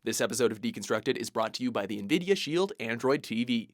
This episode of Deconstructed is brought to you by the NVIDIA Shield Android TV.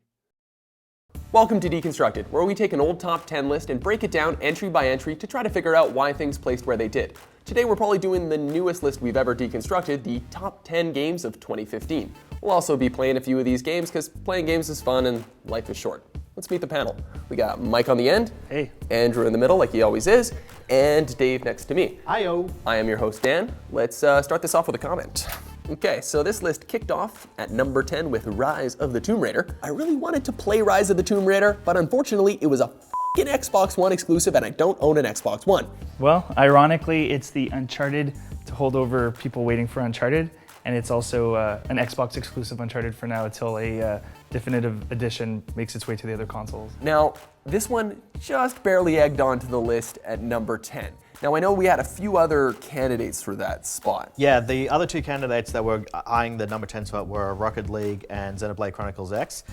Welcome to Deconstructed, where we take an old top 10 list and break it down entry by entry to try to figure out why things placed where they did. Today we're probably doing the newest list we've ever deconstructed, the top 10 games of 2015. We'll also be playing a few of these games because playing games is fun and life is short. Let's meet the panel. We got Mike on the end, hey, Andrew in the middle like he always is, and Dave next to me. Hi-yo. I am your host Dan. Let's start this off with a comment. Okay, so this list kicked off at number 10 with Rise of the Tomb Raider. I really wanted to play Rise of the Tomb Raider, but unfortunately it was a f***ing Xbox One exclusive and I don't own an Xbox One. Well, ironically, it's the Uncharted to hold over people waiting for Uncharted, and it's also an Xbox exclusive Uncharted for now until a definitive edition makes its way to the other consoles. Now, this one just barely egged onto the list at number 10. Now, I know we had a few other candidates for that spot. Yeah, the other two candidates that were eyeing the number 10 spot were Rocket League and Xenoblade Chronicles X.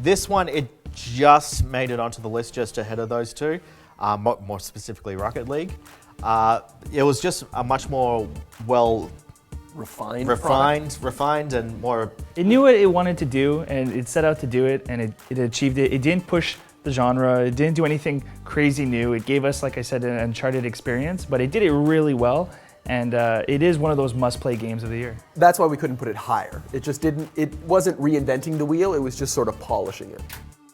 This one, it just made it onto the list just ahead of those two, more specifically Rocket League. It was just a much more refined and more... It knew what it wanted to do, and it set out to do it, and it achieved it. It didn't push the genre, it didn't do anything crazy new. It gave us, like I said, an Uncharted experience, but it did it really well, and it is one of those must-play games of the year. That's why we couldn't put it higher. It wasn't reinventing the wheel, it was just sort of polishing it.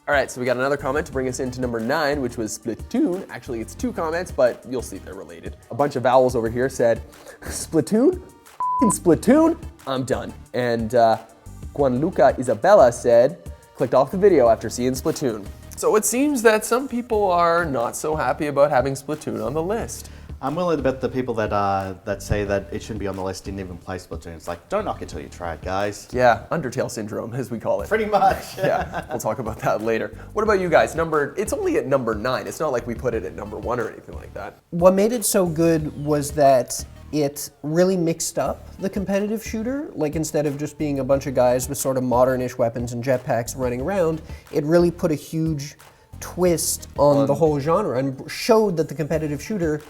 All right, so we got another comment to bring us into number 9, which was Splatoon. Actually, it's 2 comments, but you'll see they're related. A bunch of vowels over here said, Splatoon? F***ing Splatoon? I'm done. And Gianluca Isabella said, clicked off the video after seeing Splatoon. So it seems that some people are not so happy about having Splatoon on the list. I'm willing to bet the people that say that it shouldn't be on the list didn't even play Splatoon. It's like, don't knock it till you try it, guys. Yeah, Undertale syndrome, as we call it. Pretty much. Yeah, we'll talk about that later. What about you guys? It's only at number 9. It's not like we put it at number 1 or anything like that. What made it so good was that it really mixed up the competitive shooter. Like, instead of just being a bunch of guys with sort of modern-ish weapons and jetpacks running around, it really put a huge twist on the whole genre and showed that the competitive shooter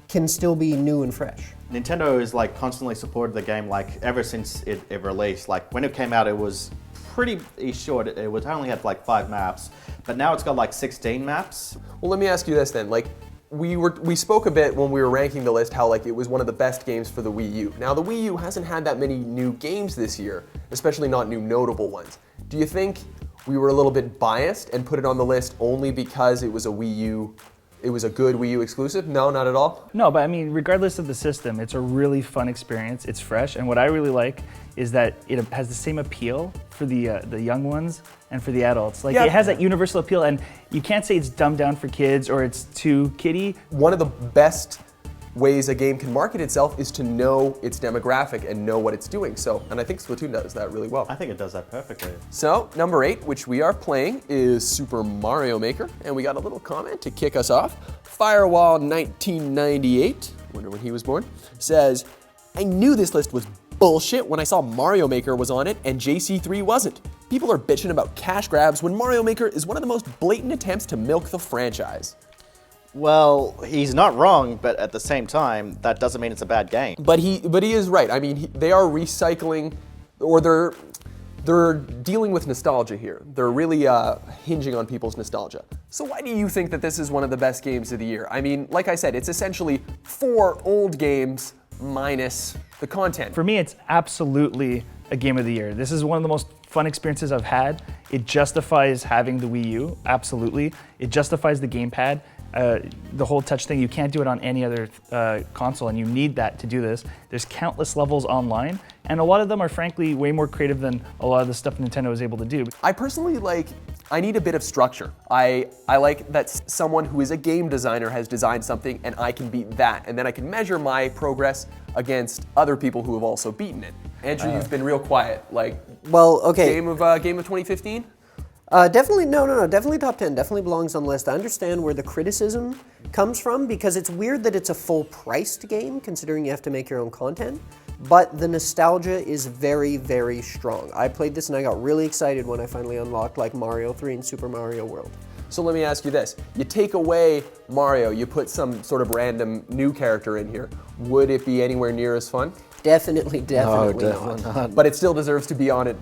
can still be new and fresh. Nintendo has like constantly supported the game like ever since it released. Like when it came out, it was pretty short. It only had like 5 maps, but now it's got like 16 maps. Well, let me ask you this then. Like, we spoke a bit when we were ranking the list how like it was one of the best games for the Wii U. Now the Wii U hasn't had that many new games this year, especially not new notable ones. Do you think we were a little bit biased and put it on the list only because it was a Wii U? It was a good Wii U exclusive? No, not at all? No, but I mean, regardless of the system, it's a really fun experience. It's fresh, and what I really like is that it has the same appeal for the young ones and for the adults. Like, yeah. It has that universal appeal, and you can't say it's dumbed down for kids or it's too kiddie. One of the best ways a game can market itself is to know its demographic and know what it's doing. So, and I think Splatoon does that really well. I think it does that perfectly. So, number 8, which we are playing, is Super Mario Maker, and we got a little comment to kick us off. Firewall 1998, wonder when he was born, says, I knew this list was bullshit when I saw Mario Maker was on it and JC3 wasn't. People are bitching about cash grabs when Mario Maker is one of the most blatant attempts to milk the franchise. Well, he's not wrong, but at the same time, that doesn't mean it's a bad game. But he is right. I mean, they are recycling, or they're dealing with nostalgia here. They're really hinging on people's nostalgia. So why do you think that this is one of the best games of the year? I mean, like I said, it's essentially 4 old games minus the content. For me, it's absolutely a game of the year. This is one of the most fun experiences I've had. It justifies having the Wii U, absolutely. It justifies the gamepad. The whole touch thing, you can't do it on any other console, and you need that to do this. There's countless levels online, and a lot of them are frankly way more creative than a lot of the stuff Nintendo is able to do. I personally I need a bit of structure. I like that someone who is a game designer has designed something and I can beat that, and then I can measure my progress against other people who have also beaten it. Andrew, you've been real quiet. Like, well, okay. Game of 2015? Definitely, no, definitely top 10, definitely belongs on the list. I understand where the criticism comes from because it's weird that it's a full-priced game considering you have to make your own content, but the nostalgia is very, very strong. I played this and I got really excited when I finally unlocked like Mario 3 and Super Mario World. So let me ask you this. You take away Mario, you put some sort of random new character in here. Would it be anywhere near as fun? Definitely definitely not. But it still deserves to be on it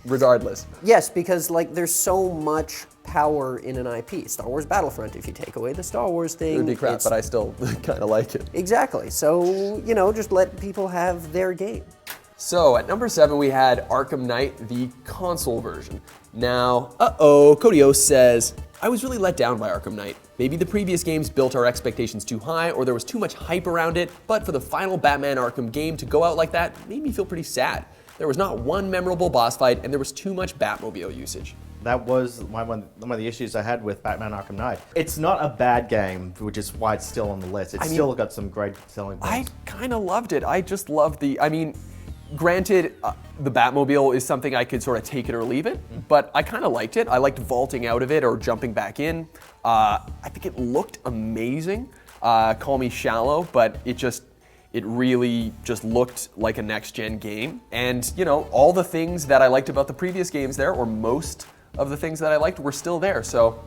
regardless. Yes, because like there's so much power in an IP. Star Wars Battlefront, if you take away the Star Wars thing, It would be crap, but I still kind of like it. Exactly. So, just let people have their game. So at number 7, we had Arkham Knight, the console version. Now, Codio says, I was really let down by Arkham Knight. Maybe the previous games built our expectations too high, or there was too much hype around it, but for the final Batman Arkham game to go out like that made me feel pretty sad. There was not one memorable boss fight, and there was too much Batmobile usage. That was one of the issues I had with Batman Arkham Knight. It's not a bad game, which is why it's still on the list. It's still got some great selling points. I kind of loved it. I just loved granted, the Batmobile is something I could sort of take it or leave it, but I kind of liked it. I liked vaulting out of it or jumping back in. I think it looked amazing. Call me shallow, but it really just looked like a next-gen game. And, all the things that I liked about the previous games there, or most of the things that I liked, were still there. So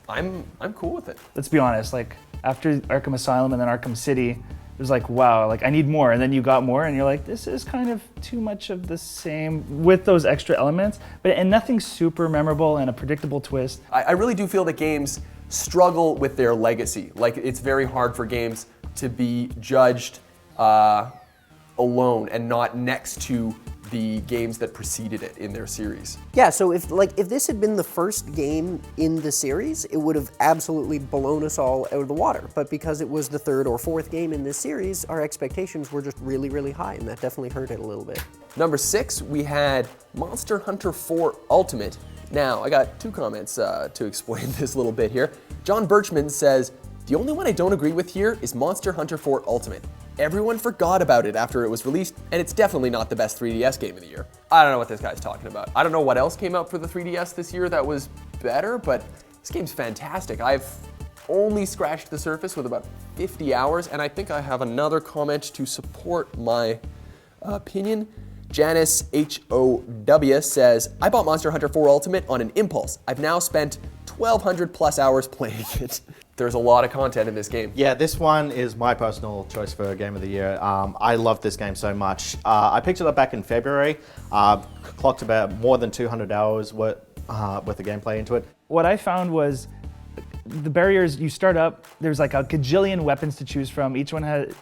I'm cool with it. Let's be honest, like after Arkham Asylum and then Arkham City, it was like, wow, like I need more. And then you got more and you're like, this is kind of too much of the same with those extra elements, and nothing super memorable and a predictable twist. I really do feel that games struggle with their legacy. Like, it's very hard for games to be judged alone and not next to the games that preceded it in their series. Yeah, so if this had been the first game in the series, it would have absolutely blown us all out of the water. But because it was the third or fourth game in this series, our expectations were just really, really high, and that definitely hurt it a little bit. Number 6, we had Monster Hunter 4 Ultimate. Now, I got 2 comments to explain this little bit here. John Birchman says, the only one I don't agree with here is Monster Hunter 4 Ultimate. Everyone forgot about it after it was released, and it's definitely not the best 3DS game of the year. I don't know what this guy's talking about. I don't know what else came out for the 3DS this year that was better, but this game's fantastic. I've only scratched the surface with about 50 hours, and I think I have another comment to support my opinion. Janice HOW says, I bought Monster Hunter 4 Ultimate on an impulse. I've now spent 1,200 plus hours playing it. There's a lot of content in this game. Yeah, this one is my personal choice for Game of the Year. I love this game so much. I picked it up back in February, clocked about more than 200 hours worth of gameplay into it. What I found was the barriers, you start up, there's like a gajillion weapons to choose from. Each one has,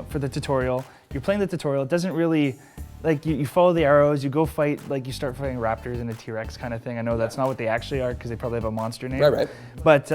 for the tutorial. You're playing the tutorial, it doesn't really, like you follow the arrows, you go fight, like you start fighting raptors and a T-Rex kind of thing. I know that's not what they actually are because they probably have a monster name. Right. But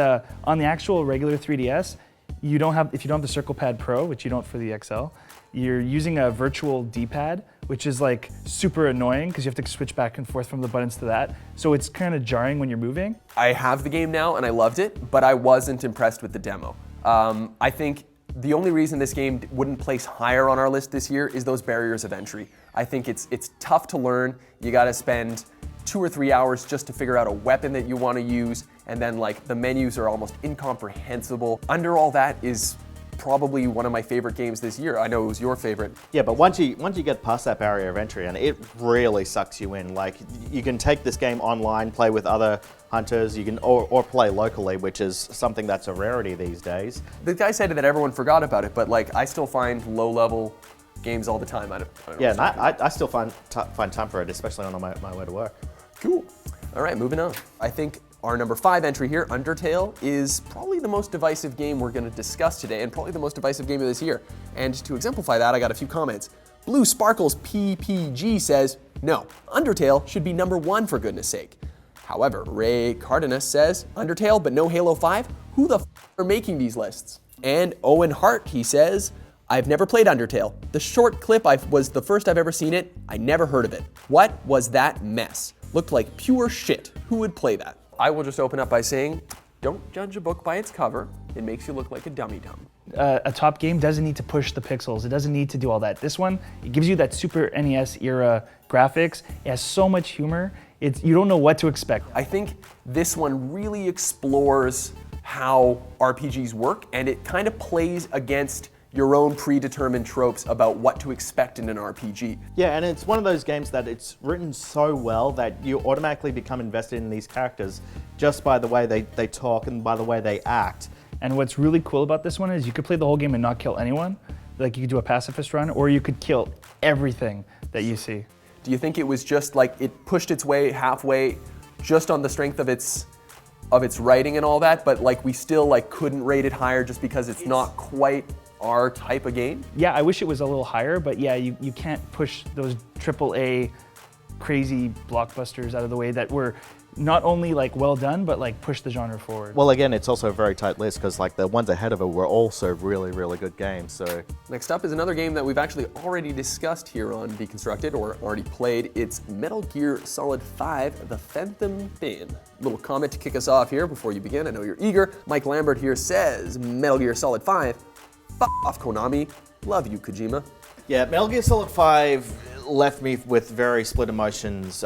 on the actual regular 3DS, if you don't have the Circle Pad Pro, which you don't for the XL, you're using a virtual D-pad, which is like super annoying because you have to switch back and forth from the buttons to that. So it's kind of jarring when you're moving. I have the game now and I loved it, but I wasn't impressed with the demo. I think the only reason this game wouldn't place higher on our list this year is those barriers of entry. I think it's tough to learn. You gotta spend 2 or 3 hours just to figure out a weapon that you wanna use, and then the menus are almost incomprehensible. Under all that is probably one of my favorite games this year. I know it was your favorite. Yeah, but once you get past that barrier of entry, and it really sucks you in. Like, you can take this game online, play with other hunters, you can or play locally, which is something that's a rarity these days. The guy said that everyone forgot about it, but I still find low-level games all the time. I don't know. Yeah, and I still find time for it, especially on my way to work. Cool. All right, moving on. I think our number 5 entry here, Undertale, is probably the most divisive game we're going to discuss today, and probably the most divisive game of this year. And to exemplify that, I got a few comments. Blue Sparkles PPG says, no, Undertale should be number 1 for goodness sake. However, Ray Cardenas says, Undertale but no Halo 5? Who the f are making these lists? And Owen Hart, he says, I've never played Undertale. The short clip was the first I've ever seen it. I never heard of it. What was that mess? Looked like pure shit. Who would play that? I will just open up by saying, don't judge a book by its cover. It makes you look like a dummy-dum. A top game doesn't need to push the pixels. It doesn't need to do all that. This one, it gives you that Super NES era graphics. It has so much humor. You don't know what to expect. I think this one really explores how RPGs work, and it kind of plays against your own predetermined tropes about what to expect in an RPG. Yeah, and it's one of those games that it's written so well that you automatically become invested in these characters just by the way they talk and by the way they act. And what's really cool about this one is you could play the whole game and not kill anyone. Like you could do a pacifist run, or you could kill everything that you see. Do you think it was just like it pushed its way halfway just on the strength of its writing and all that, but like we still like couldn't rate it higher just because it's not quite our type of game? Yeah, I wish it was a little higher, but yeah, you can't push those AAA crazy blockbusters out of the way that were not only like well done, but like push the genre forward. Well, again, it's also a very tight list because like the ones ahead of it were also really, really good games. So next up is another game that we've actually already discussed here on Deconstructed or already played. It's Metal Gear Solid 5, The Phantom Pain. Little comment to kick us off here before you begin. I know you're eager. Mike Lambert here says, Metal Gear Solid 5, f off Konami. Love you, Kojima. yeah, Metal Gear Solid 5 left me with very split emotions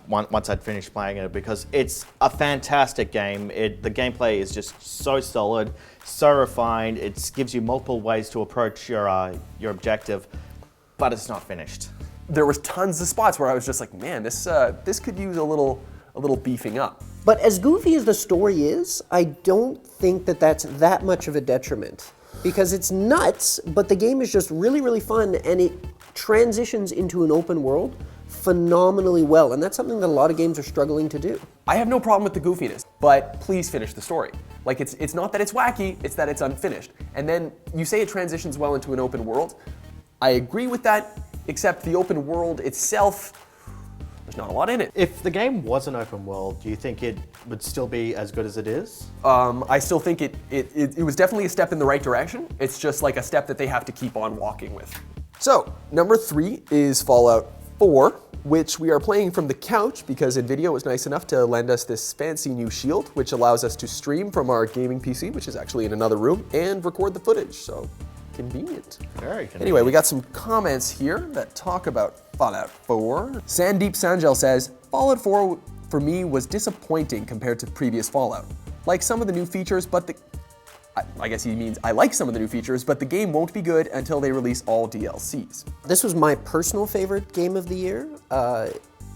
once I'd finished playing it because it's a fantastic game. The gameplay is just so solid, so refined. It gives you multiple ways to approach your objective, but it's not finished. There was tons of spots where I was just like, man, this could use a little beefing up. But as goofy as the story is, I don't think that that's that much of a detriment. Because it's nuts, but the game is just really, really fun, and it transitions into an open world phenomenally well, and that's something that a lot of games are struggling to do. I have no problem with the goofiness, but please finish the story. Like, it's not that it's wacky, it's that it's unfinished. And then you say it transitions well into an open world. I agree with that, except the open world itself, there's not a lot in it. If the game was an open world, do you think it would still be as good as it is? I still think it was definitely a step in the right direction. It's just like a step that they have to keep on walking with. So, number 3 is Fallout 4, which we are playing from the couch because NVIDIA was nice enough to lend us this fancy new shield, which allows us to stream from our gaming PC, which is actually in another room, and record the footage, so convenient. Very convenient. Anyway, we got some comments here that talk about Fallout 4. Sandeep Sanjal says, Fallout 4 for me was disappointing compared to previous Fallout. Like some of the new features, but I guess he means I like some of the new features, but the game won't be good until they release all DLCs. This was my personal favorite game of the year,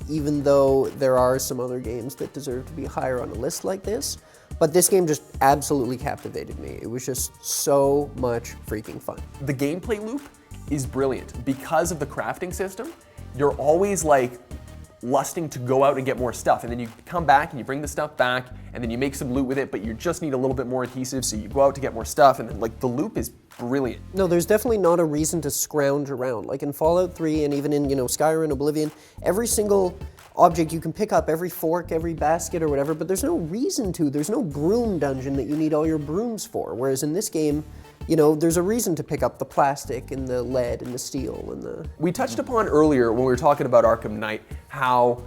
even though there are some other games that deserve to be higher on a list like this. But this game just absolutely captivated me. It was just so much freaking fun. The gameplay loop is brilliant. Because of the crafting system, you're always like lusting to go out and get more stuff, and then you come back and you bring the stuff back, and then you make some loot with it, but you just need a little bit more adhesive, so you go out to get more stuff, and then like the loop is brilliant. No, there's definitely not a reason to scrounge around. Like in Fallout 3 and even in, Skyrim, Oblivion, every single object you can pick up, every fork, every basket or whatever, but there's no reason to. There's no broom dungeon that you need all your brooms for. Whereas in this game, there's a reason to pick up the plastic and the lead and the steel and the... We touched upon earlier when we were talking about Arkham Knight how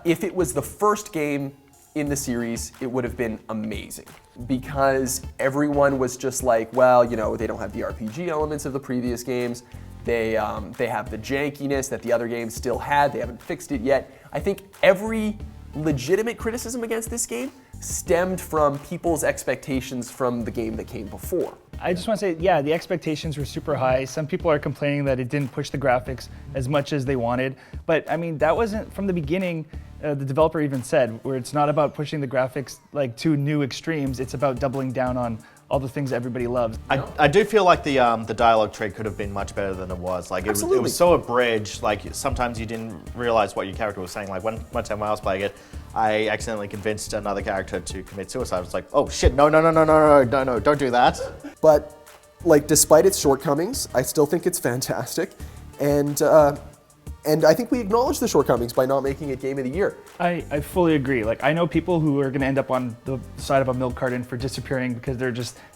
if it was the first game in the series, it would have been amazing. Because everyone was just like, well, they don't have the RPG elements of the previous games. They have the jankiness that the other games still had. They haven't fixed it yet. I think every legitimate criticism against this game stemmed from people's expectations from the game that came before. I just want to say, yeah, the expectations were super high. Some people are complaining that it didn't push the graphics as much as they wanted. But I mean, that wasn't from the beginning. The developer even said, where it's not about pushing the graphics like to new extremes. It's about doubling down on all the things everybody loves. I do feel like the dialogue tree could have been much better than it was. Like it was so abridged. Like sometimes you didn't realize what your character was saying. Like one time I was playing it, I accidentally convinced another character to commit suicide. I was like, oh shit, no, don't do that. But like, despite its shortcomings, I still think it's fantastic, and I think we acknowledge the shortcomings by not making it Game of the Year. I fully agree. Like, I know people who are going to end up on the side of a milk carton for disappearing because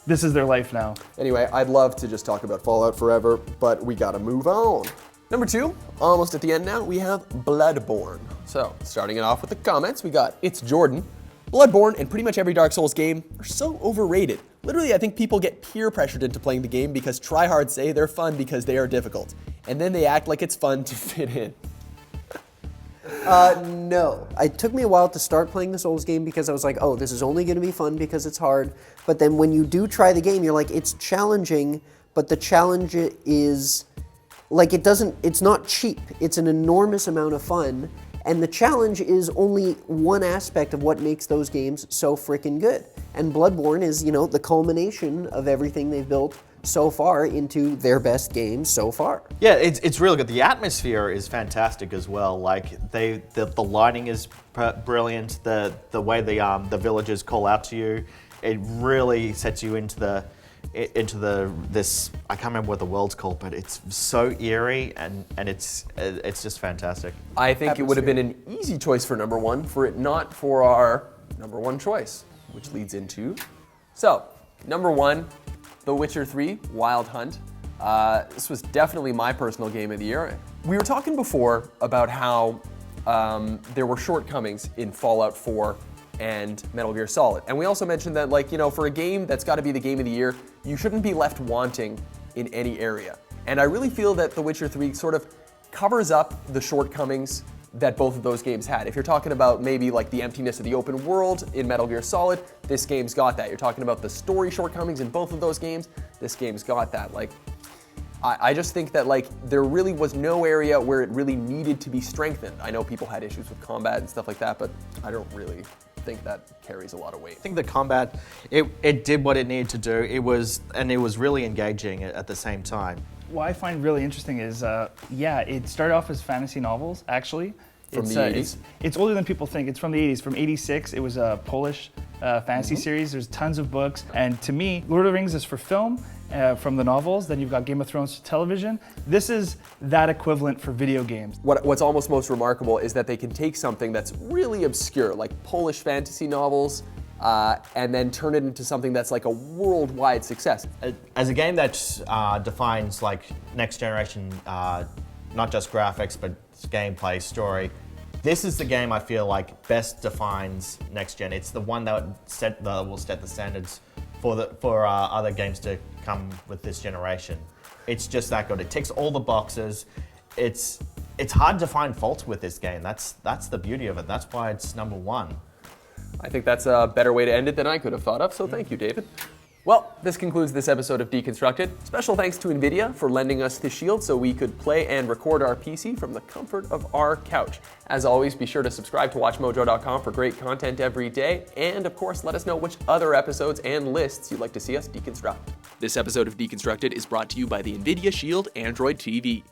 this is their life now. Anyway, I'd love to just talk about Fallout forever, but we gotta move on. Number 2, almost at the end now, we have Bloodborne. So, starting it off with the comments, we got It's Jordan. Bloodborne and pretty much every Dark Souls game are so overrated. Literally, I think people get peer pressured into playing the game because tryhards say they're fun because they are difficult. And then they act like it's fun to fit in. No. It took me a while to start playing the Souls game because I was like, oh, this is only going to be fun because it's hard. But then when you do try the game, you're like, it's challenging, but the challenge is, like, it's not cheap. It's an enormous amount of fun. And the challenge is only one aspect of what makes those games so freaking good. And Bloodborne is, the culmination of everything they've built so far into their best game so far. Yeah, it's really good. The atmosphere is fantastic as well. Like the lighting is brilliant. The way the villagers call out to you, it really sets you into this. I can't remember what the world's called, but it's so eerie and it's just fantastic. I think it would have been an easy choice for number one, for it not for our number one choice, which leads into. So, number one, The Witcher 3 Wild Hunt. This was definitely my personal game of the year. We were talking before about how there were shortcomings in Fallout 4 and Metal Gear Solid. And we also mentioned that, for a game that's got to be the game of the year, you shouldn't be left wanting in any area. And I really feel that The Witcher 3 sort of covers up the shortcomings that both of those games had. If you're talking about maybe like the emptiness of the open world in Metal Gear Solid, this game's got that. You're talking about the story shortcomings in both of those games, this game's got that. I just think that there really was no area where it really needed to be strengthened. I know people had issues with combat and stuff like that, but I don't really think that carries a lot of weight. I think the combat, it did what it needed to do. It was really engaging at the same time. What I find really interesting is, it started off as fantasy novels, actually. From the 80s? It's older than people think. It's from the 80s. From 86, it was a Polish fantasy series. There's tons of books. And to me, Lord of the Rings is for film, from the novels. Then you've got Game of Thrones for television. This is that equivalent for video games. What's almost most remarkable is that they can take something that's really obscure, like Polish fantasy novels, and then turn it into something that's like a worldwide success. As a game that defines next generation, not just graphics, but gameplay, story, this is the game I feel like best defines next gen. It's the one that will set the standards for other games to come with this generation. It's just that good. It ticks all the boxes. It's hard to find faults with this game. That's the beauty of it. That's why it's number one. I think that's a better way to end it than I could have thought of, so thank you, David. Well, this concludes this episode of Deconstructed. Special thanks to NVIDIA for lending us this shield so we could play and record our PC from the comfort of our couch. As always, be sure to subscribe to WatchMojo.com for great content every day, and of course, let us know which other episodes and lists you'd like to see us deconstruct. This episode of Deconstructed is brought to you by the NVIDIA Shield Android TV.